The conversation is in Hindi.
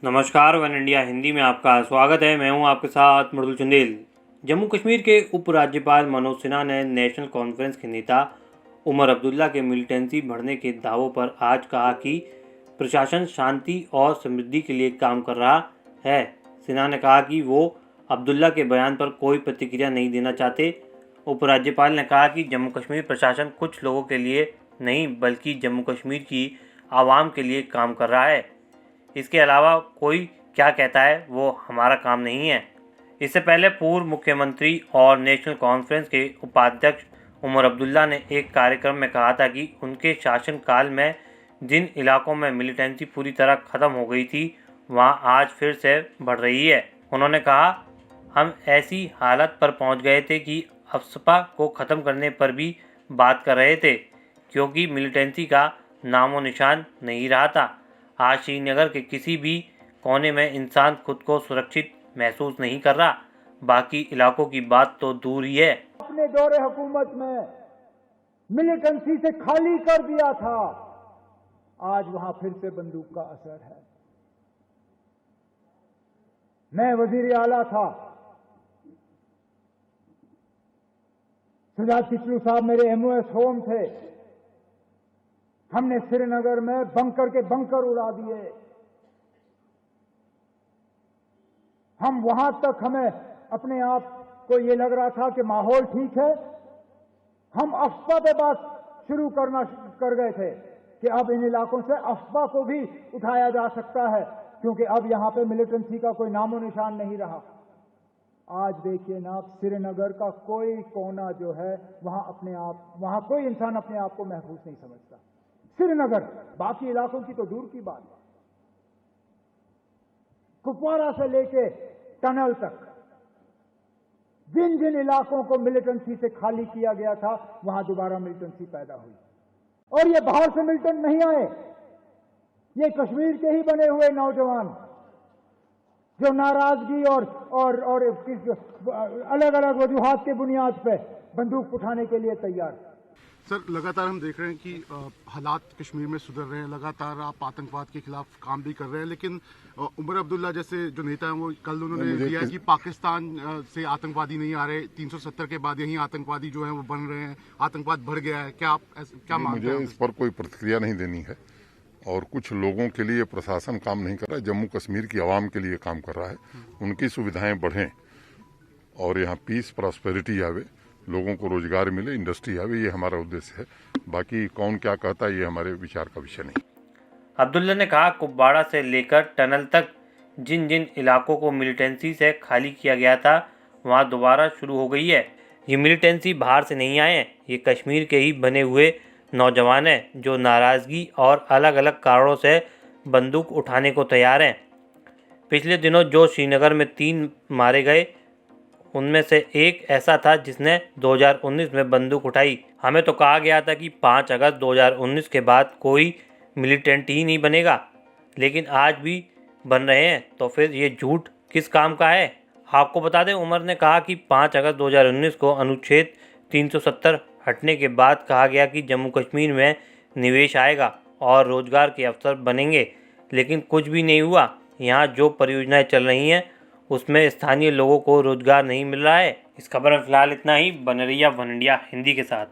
नमस्कार, वन इंडिया हिंदी में आपका स्वागत है। मैं हूं आपके साथ मृदुल चंदेल। जम्मू कश्मीर के उपराज्यपाल मनोज सिन्हा ने नेशनल कॉन्फ्रेंस के नेता उमर अब्दुल्ला के मिलिटेंसी बढ़ने के दावों पर आज कहा कि प्रशासन शांति और समृद्धि के लिए काम कर रहा है। सिन्हा ने कहा कि वो अब्दुल्ला के बयान पर कोई प्रतिक्रिया नहीं देना चाहते। उपराज्यपाल ने कहा कि जम्मू कश्मीर प्रशासन कुछ लोगों के लिए नहीं बल्कि जम्मू कश्मीर की आवाम के लिए काम कर रहा है। इसके अलावा कोई क्या कहता है वो हमारा काम नहीं है। इससे पहले पूर्व मुख्यमंत्री और नेशनल कॉन्फ्रेंस के उपाध्यक्ष उमर अब्दुल्ला ने एक कार्यक्रम में कहा था कि उनके शासनकाल में जिन इलाकों में मिलिटेंसी पूरी तरह ख़त्म हो गई थी वहां आज फिर से बढ़ रही है। उन्होंने कहा, हम ऐसी हालत पर पहुंच गए थे कि अफस्पा को ख़त्म करने पर भी बात कर रहे थे क्योंकि मिलिटेंसी का नामो निशान नहीं रहा था। आज श्रीनगर के किसी भी कोने में इंसान खुद को सुरक्षित महसूस नहीं कर रहा। बाकी इलाकों की बात तो दूर ही है। अपने दौरे हुकूमत में मिलिटेंसी से खाली कर दिया था, आज वहां फिर से बंदूक का असर है। मैं वजीर आला था, सुजात किचलू साहब मेरे MOS होम थे। हमने श्रीनगर में बंकर के बंकर उड़ा दिए। हम वहां तक हमें अपने आप को ये लग रहा था कि माहौल ठीक है। हम अफवाह पे बात शुरू कर गए थे कि अब इन इलाकों से अफवाह को भी उठाया जा सकता है क्योंकि अब यहां पे मिलिटेंसी का कोई नामो निशान नहीं रहा। आज देखिए ना, श्रीनगर का कोई कोना जो है वहां कोई इंसान अपने आप को महफूज नहीं समझता। श्रीनगर, बाकी इलाकों की तो दूर की बात है। कुपवारा से लेके टनल तक जिन जिन इलाकों को मिलिटेंसी से खाली किया गया था वहां दोबारा मिलिटेंसी पैदा हुई। और ये बाहर से मिलिटेंट नहीं आए, ये कश्मीर के ही बने हुए नौजवान जो नाराजगी और अलग अलग वजूहात के बुनियाद पे बंदूक उठाने के लिए तैयार। सर, लगातार हम देख रहे हैं कि हालात कश्मीर में सुधर रहे हैं, लगातार आप आतंकवाद के खिलाफ काम भी कर रहे हैं, लेकिन उमर अब्दुल्ला जैसे जो नेता हैं वो कल उन्होंने दिया कि पाकिस्तान से आतंकवादी नहीं आ रहे, 370 के बाद यही आतंकवादी जो है वो बन रहे हैं, आतंकवाद बढ़ गया है। क्या आप क्या मानते हैं? मुझे इस पर कोई प्रतिक्रिया नहीं देनी है। और कुछ लोगों के लिए प्रशासन काम नहीं कर रहा है, जम्मू कश्मीर की आवाम के लिए काम कर रहा है। उनकी सुविधाएं बढ़ें और यहाँ पीस प्रॉस्पेरिटी आवे, लोगों को रोजगार मिले, इंडस्ट्री आवे, ये हमारा उद्देश्य है। बाकी कौन क्या कहता है ये हमारे विचार का विषय नहीं। अब्दुल्ला ने कहा, कुपवाड़ा से लेकर टनल तक जिन जिन इलाकों को मिलिटेंसी से खाली किया गया था वहां दोबारा शुरू हो गई है। ये मिलिटेंसी बाहर से नहीं आए हैं, ये कश्मीर के ही बने हुए नौजवान हैं जो नाराज़गी और अलग अलग कारणों से बंदूक उठाने को तैयार हैं। पिछले दिनों जो श्रीनगर में 3 मारे गए उनमें से एक ऐसा था जिसने 2019 में बंदूक उठाई। हमें तो कहा गया था कि 5 अगस्त 2019 के बाद कोई मिलिटेंट ही नहीं बनेगा, लेकिन आज भी बन रहे हैं, तो फिर ये झूठ किस काम का है? आपको बता दें, उमर ने कहा कि 5 अगस्त 2019 को अनुच्छेद 370 हटने के बाद कहा गया कि जम्मू कश्मीर में निवेश आएगा और रोजगार के अवसर बनेंगे, लेकिन कुछ भी नहीं हुआ। यहाँ जो परियोजनाएं चल रही हैं उसमें स्थानीय लोगों को रोजगार नहीं मिल रहा है। इस खबर में फिलहाल इतना ही। बने रहिए वन इंडिया हिंदी के साथ।